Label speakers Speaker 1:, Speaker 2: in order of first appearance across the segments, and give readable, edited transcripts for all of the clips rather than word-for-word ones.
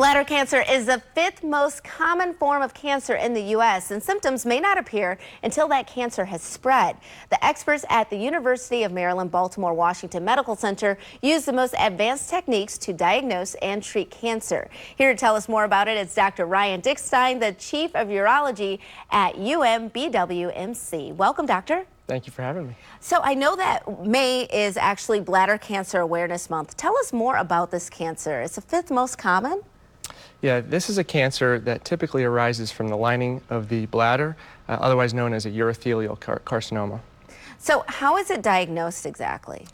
Speaker 1: Bladder cancer is the 5th most common form of cancer in the U.S., and symptoms may not appear until that cancer has spread. The experts at the University of Maryland, Baltimore, Washington Medical Center use the most advanced techniques to diagnose and treat cancer. Here to tell us more about it is Dr. Ryan Dickstein, the Chief of Urology at UMBWMC. Welcome, Doctor.
Speaker 2: Thank you for having me.
Speaker 1: So I know that May is actually Bladder Cancer Awareness Month. Tell us more about this cancer. It's the 5th most common?
Speaker 2: Yeah, this is a cancer that typically arises from the lining of the bladder, otherwise known as a urothelial carcinoma.
Speaker 1: So how is it diagnosed exactly?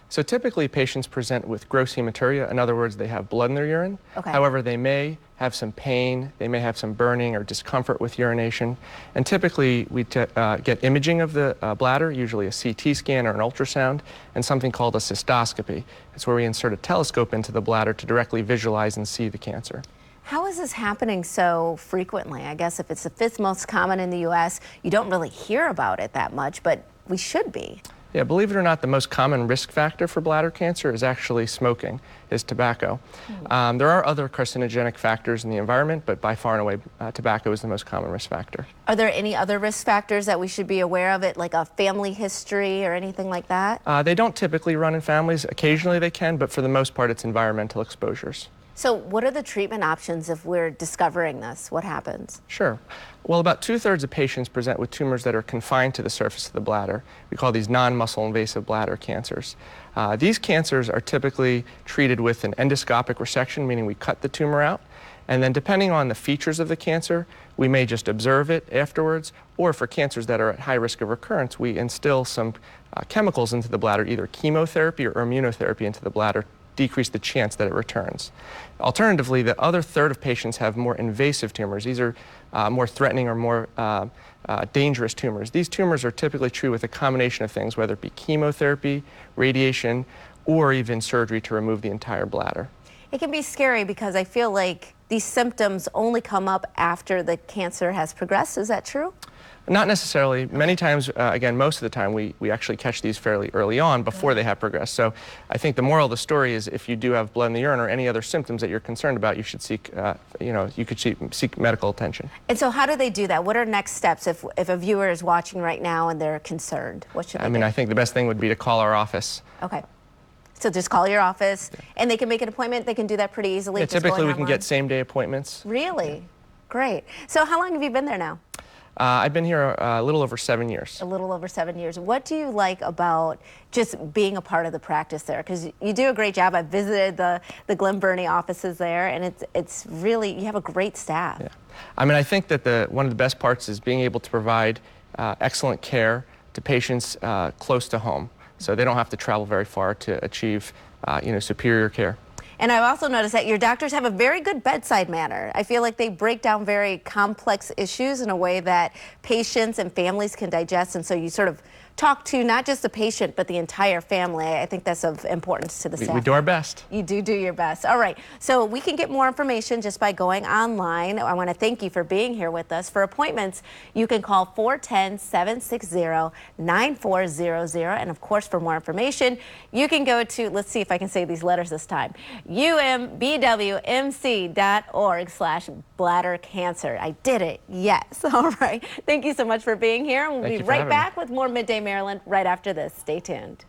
Speaker 2: So typically patients present with gross hematuria. In other words, they have blood in their urine.
Speaker 1: Okay.
Speaker 2: However, they may have some pain, they may have some burning or discomfort with urination. And typically we get imaging of the bladder, usually a CT scan or an ultrasound, and something called a cystoscopy. It's where we insert a telescope into the bladder to directly visualize and see the cancer.
Speaker 1: How is this happening so frequently? I guess if it's the 5th most common in the U.S., you don't really hear about it that much, but we should be.
Speaker 2: Yeah, believe it or not, the most common risk factor for bladder cancer is actually smoking, is tobacco. There are other carcinogenic factors in the environment, but by far and away, tobacco is the most common risk factor.
Speaker 1: Are there any other risk factors that we should be aware of, like a family history or anything like that?
Speaker 2: They don't typically run in families. Occasionally they can, but for the most part, it's environmental exposures.
Speaker 1: So what are the treatment options if we're discovering this? What happens?
Speaker 2: Sure. Well, about 2/3 of patients present with tumors that are confined to the surface of the bladder. We call these non-muscle invasive bladder cancers. These cancers are typically treated with an endoscopic resection, meaning we cut the tumor out. And then depending on the features of the cancer, we may just observe it afterwards, or for cancers that are at high risk of recurrence, we instill some chemicals into the bladder, either chemotherapy or immunotherapy into the bladder, decrease the chance that it returns. Alternatively, the other 1/3 of patients have more invasive tumors. These are more threatening or more dangerous tumors. These tumors are typically treated with a combination of things, whether it be chemotherapy, radiation, or even surgery to remove the entire bladder.
Speaker 1: It can be scary because I feel like these symptoms only come up after the cancer has progressed. Is that true?
Speaker 2: Not necessarily. Many times, again, most of the time, we actually catch these fairly early on before they have progressed. So I think the moral of the story is if you do have blood in the urine or any other symptoms that you're concerned about, you should seek, you could seek medical attention.
Speaker 1: And so how do they do that? What are next steps if a viewer is watching right now and they're concerned? What should they do?
Speaker 2: I think the best thing would be to call our office.
Speaker 1: Okay. So just call your office, and they can make an appointment. They can do that pretty easily.
Speaker 2: Yeah, typically we can get same-day appointments.
Speaker 1: Really? Great. So how long have you been there now?
Speaker 2: I've been here a little over 7 years.
Speaker 1: A little over 7 years. What do you like about just being a part of the practice there? Because you do a great job. I've visited the Glen Burnie offices there, and it's really, you have a great staff.
Speaker 2: Yeah. I think that one of the best parts is being able to provide excellent care to patients close to home, so they don't have to travel very far to achieve superior care.
Speaker 1: And I've also noticed that your doctors have a very good bedside manner. I feel like they break down very complex issues in a way that patients and families can digest, and so you sort of talk to not just the patient, but the entire family. I think that's of importance to the staff.
Speaker 2: We do our best.
Speaker 1: You do your best. All right, so we can get more information just by going online. I want to thank you for being here with us. For appointments, you can call 410-760-9400. And of course, for more information, you can go to, let's see if I can say these letters this time, umbwmc.org/bladder cancer. I did it, yes. All right, thank you so much for being here. And we'll be right back with more Midday Maryland right after this. Stay tuned.